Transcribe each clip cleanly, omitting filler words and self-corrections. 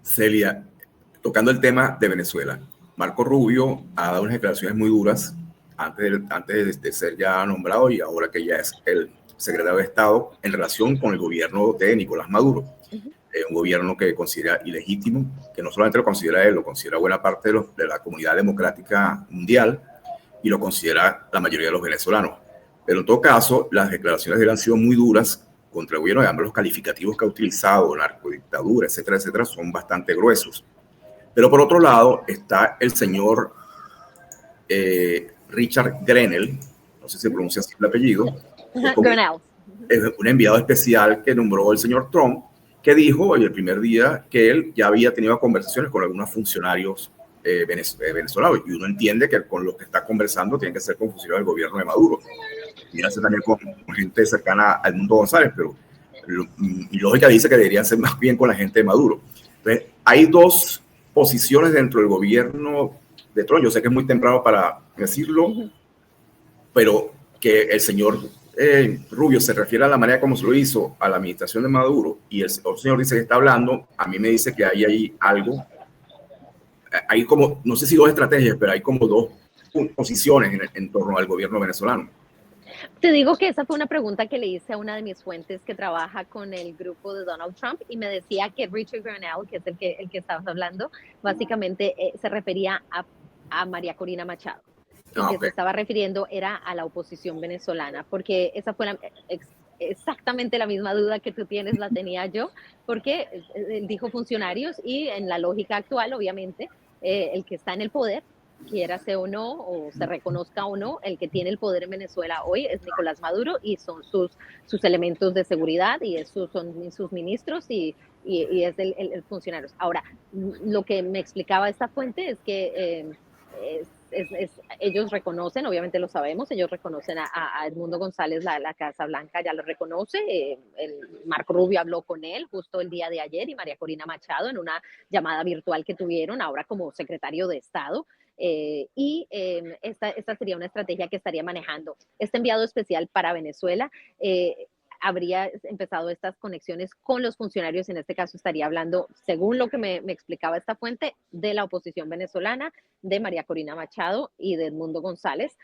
Celia, tocando el tema de Venezuela, Marco Rubio ha dado unas declaraciones muy duras antes de ser ya nombrado y ahora que ya es el secretario de Estado en relación con el gobierno de Nicolás Maduro. Un gobierno que considera ilegítimo, que no solamente lo considera él, lo considera buena parte de la comunidad democrática mundial y lo considera la mayoría de los venezolanos. Pero en todo caso, las declaraciones de él han sido muy duras contra el gobierno, además los calificativos que ha utilizado, narcodictadura, etcétera, etcétera, son bastante gruesos. Pero por otro lado está el señor Richard Grenell, no sé si se pronuncia así el apellido, es un enviado especial que nombró el señor Trump, que dijo hoy el primer día que él ya había tenido conversaciones con algunos funcionarios venezolanos, y uno entiende que con los que está conversando tiene que ser con funcionarios del gobierno de Maduro. Mirarse también con gente cercana al mundo González, pero mi lógica dice que deberían ser más bien con la gente de Maduro. Entonces, hay dos posiciones dentro del gobierno de Trump. Yo sé que es muy temprano para decirlo, pero que el señor Rubio se refiere a la manera como se lo hizo a la administración de Maduro y el señor dice que está hablando, a mí me dice que hay algo, hay como, no sé si dos estrategias, pero hay como dos posiciones en torno al gobierno venezolano. Te digo que esa fue una pregunta que le hice a una de mis fuentes que trabaja con el grupo de Donald Trump y me decía que Richard Grenell, que es el que estabas hablando, básicamente se refería a María Corina Machado. Y que se estaba refiriendo era a la oposición venezolana, porque esa fue exactamente la misma duda que tú tienes, la tenía yo, porque él dijo funcionarios y en la lógica actual, obviamente, el que está en el poder, quiérase o no, o se reconozca o no, el que tiene el poder en Venezuela hoy es Nicolás Maduro y son sus elementos de seguridad y son sus ministros y es el funcionarios. Ahora, lo que me explicaba esta fuente es que ellos reconocen, obviamente lo sabemos, ellos reconocen a Edmundo González, la Casa Blanca ya lo reconoce, el Marco Rubio habló con él justo el día de ayer y María Corina Machado en una llamada virtual que tuvieron ahora como secretario de Estado. Esta sería una estrategia que estaría manejando este enviado especial para Venezuela. Habría empezado estas conexiones con los funcionarios, en este caso estaría hablando, según lo que me explicaba esta fuente, de la oposición venezolana, de María Corina Machado y de Edmundo González.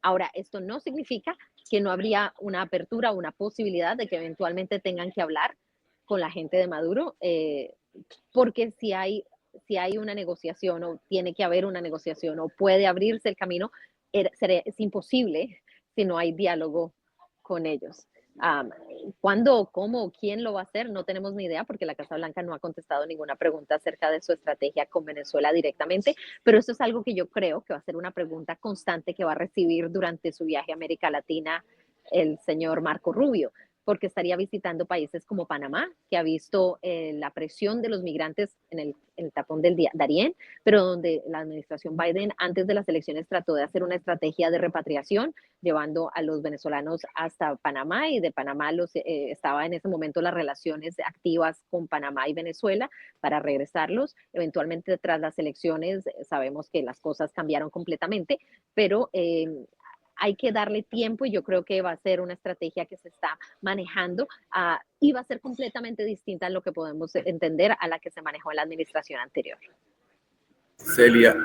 Ahora, esto no significa que no habría una apertura, una posibilidad de que eventualmente tengan que hablar con la gente de Maduro, porque si hay una negociación o tiene que haber una negociación o puede abrirse el camino, es imposible si no hay diálogo con ellos. ¿Cuándo, cómo, quién lo va a hacer? No tenemos ni idea porque la Casa Blanca no ha contestado ninguna pregunta acerca de su estrategia con Venezuela directamente, pero esto es algo que yo creo que va a ser una pregunta constante que va a recibir durante su viaje a América Latina el señor Marco Rubio, porque estaría visitando países como Panamá, que ha visto la presión de los migrantes en el tapón del Darién, pero donde la administración Biden antes de las elecciones trató de hacer una estrategia de repatriación, llevando a los venezolanos hasta Panamá, y de Panamá estaba en ese momento las relaciones activas con Panamá y Venezuela para regresarlos. Eventualmente tras las elecciones sabemos que las cosas cambiaron completamente, pero hay que darle tiempo y yo creo que va a ser una estrategia que se está manejando y va a ser completamente distinta a lo que podemos entender a la que se manejó en la administración anterior. Celia,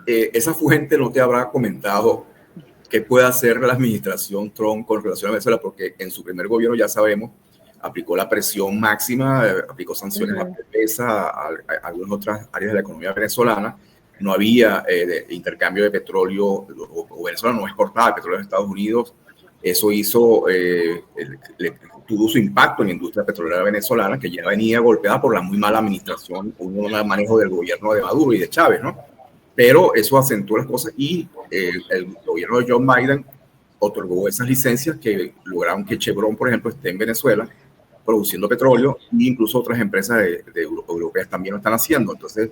esa fuente no te habrá comentado qué puede hacer la administración Trump con relación a Venezuela, porque en su primer gobierno ya sabemos, aplicó la presión máxima, aplicó sanciones a PDVSA, a algunas otras áreas de la economía venezolana. No había intercambio de petróleo, o Venezuela no exportaba petróleo a Estados Unidos. Eso tuvo su impacto en la industria petrolera venezolana, que ya venía golpeada por la muy mala administración, un mal manejo del gobierno de Maduro y de Chávez, ¿no? Pero eso acentuó las cosas y el gobierno de Joe Biden otorgó esas licencias que lograron que Chevron, por ejemplo, esté en Venezuela produciendo petróleo, e incluso otras empresas europeas también lo están haciendo. Entonces,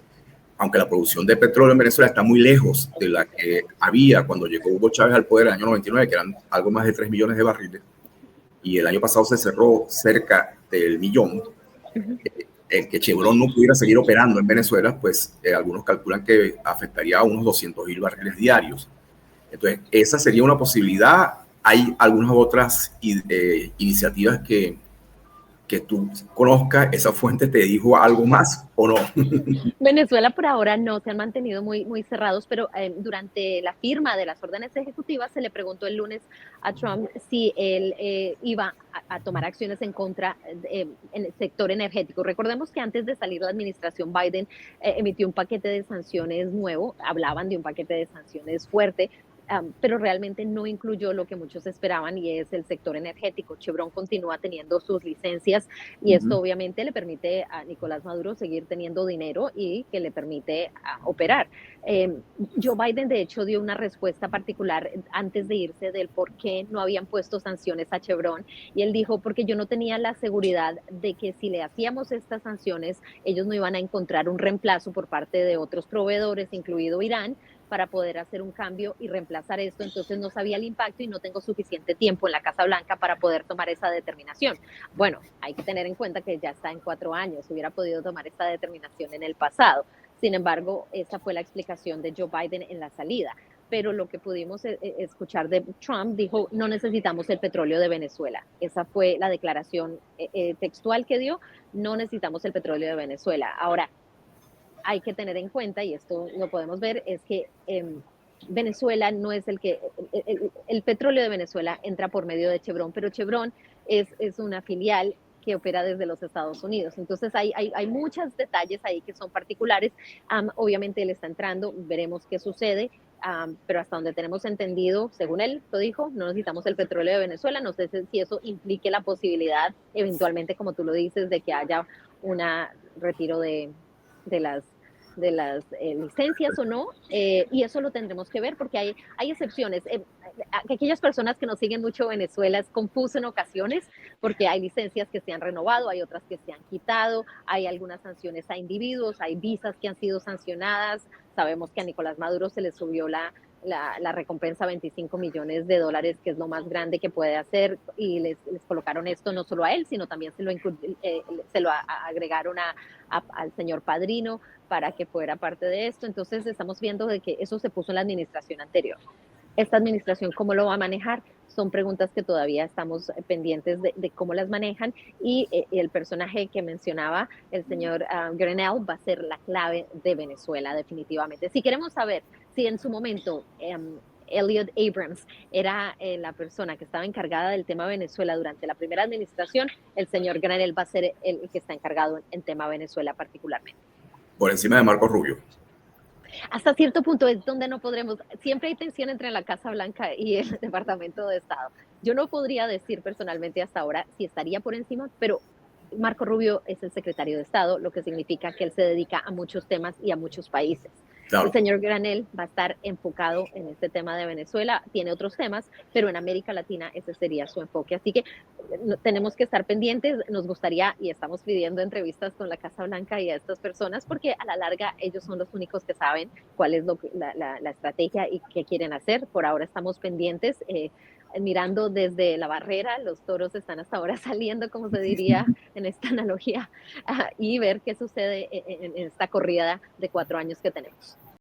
aunque la producción de petróleo en Venezuela está muy lejos de la que había cuando llegó Hugo Chávez al poder en el año 99, que eran algo más de 3 millones de barriles, y el año pasado se cerró cerca del millón, el que Chevron no pudiera seguir operando en Venezuela, pues algunos calculan que afectaría a unos 200,000 barriles diarios. Entonces, esa sería una posibilidad. Hay algunas otras iniciativas que que tú conozcas, esa fuente te dijo algo más o no. Venezuela por ahora no, se han mantenido muy cerrados, pero durante la firma de las órdenes ejecutivas se le preguntó el lunes a Trump si él iba a tomar acciones en contra en el sector energético. Recordemos que antes de salir la administración Biden emitió un paquete de sanciones nuevo, hablaban de un paquete de sanciones fuerte, pero realmente no incluyó lo que muchos esperaban y es el sector energético. Chevron continúa teniendo sus licencias y esto obviamente le permite a Nicolás Maduro seguir teniendo dinero y que le permite operar. Joe Biden de hecho dio una respuesta particular antes de irse del por qué no habían puesto sanciones a Chevron y él dijo porque yo no tenía la seguridad de que si le hacíamos estas sanciones ellos no iban a encontrar un reemplazo por parte de otros proveedores, incluido Irán, para poder hacer un cambio y reemplazar esto, entonces no sabía el impacto y no tengo suficiente tiempo en la Casa Blanca para poder tomar esa determinación. Bueno, hay que tener en cuenta que ya está en 4 años, hubiera podido tomar esta determinación en el pasado. Sin embargo, esa fue la explicación de Joe Biden en la salida. Pero lo que pudimos escuchar de Trump dijo, no necesitamos el petróleo de Venezuela. Esa fue la declaración textual que dio, no necesitamos el petróleo de Venezuela. Ahora, hay que tener en cuenta, y esto lo podemos ver, es que Venezuela no es el petróleo de Venezuela entra por medio de Chevron, pero Chevron es una filial que opera desde los Estados Unidos. Entonces hay muchos detalles ahí que son particulares. Obviamente él está entrando, veremos qué sucede, pero hasta donde tenemos entendido, según él lo dijo, no necesitamos el petróleo de Venezuela. No sé si eso implique la posibilidad, eventualmente, como tú lo dices, de que haya un retiro de las licencias o no, y eso lo tendremos que ver porque hay excepciones. Aquellas personas que nos siguen mucho Venezuela es confuso en ocasiones porque hay licencias que se han renovado, hay otras que se han quitado, hay algunas sanciones a individuos, hay visas que han sido sancionadas. Sabemos que a Nicolás Maduro se le subió la recompensa a $25 millones, que es lo más grande que puede hacer, y les colocaron esto no solo a él, sino también se lo agregaron al señor padrino para que fuera parte de esto. Entonces estamos viendo de que eso se puso en la administración anterior. Esta administración, ¿cómo lo va a manejar? Son preguntas que todavía estamos pendientes de cómo las manejan, y el personaje que mencionaba el señor Grenell va a ser la clave de Venezuela definitivamente. Si queremos saber si en su momento Elliot Abrams era la persona que estaba encargada del tema Venezuela durante la primera administración, el señor Grenell va a ser el que está encargado en tema Venezuela particularmente. Por encima de Marco Rubio. Hasta cierto punto es donde no podremos, siempre hay tensión entre la Casa Blanca y el Departamento de Estado. Yo no podría decir personalmente hasta ahora si estaría por encima, pero Marco Rubio es el secretario de Estado, lo que significa que él se dedica a muchos temas y a muchos países. Claro. El señor Granel va a estar enfocado en este tema de Venezuela, tiene otros temas, pero en América Latina ese sería su enfoque. Así que tenemos que estar pendientes, nos gustaría y estamos pidiendo entrevistas con la Casa Blanca y a estas personas porque a la larga ellos son los únicos que saben cuál es la estrategia y qué quieren hacer. Por ahora estamos pendientes. Mirando desde la barrera, los toros están hasta ahora saliendo, como se diría en esta analogía, y ver qué sucede en esta corrida de 4 años que tenemos.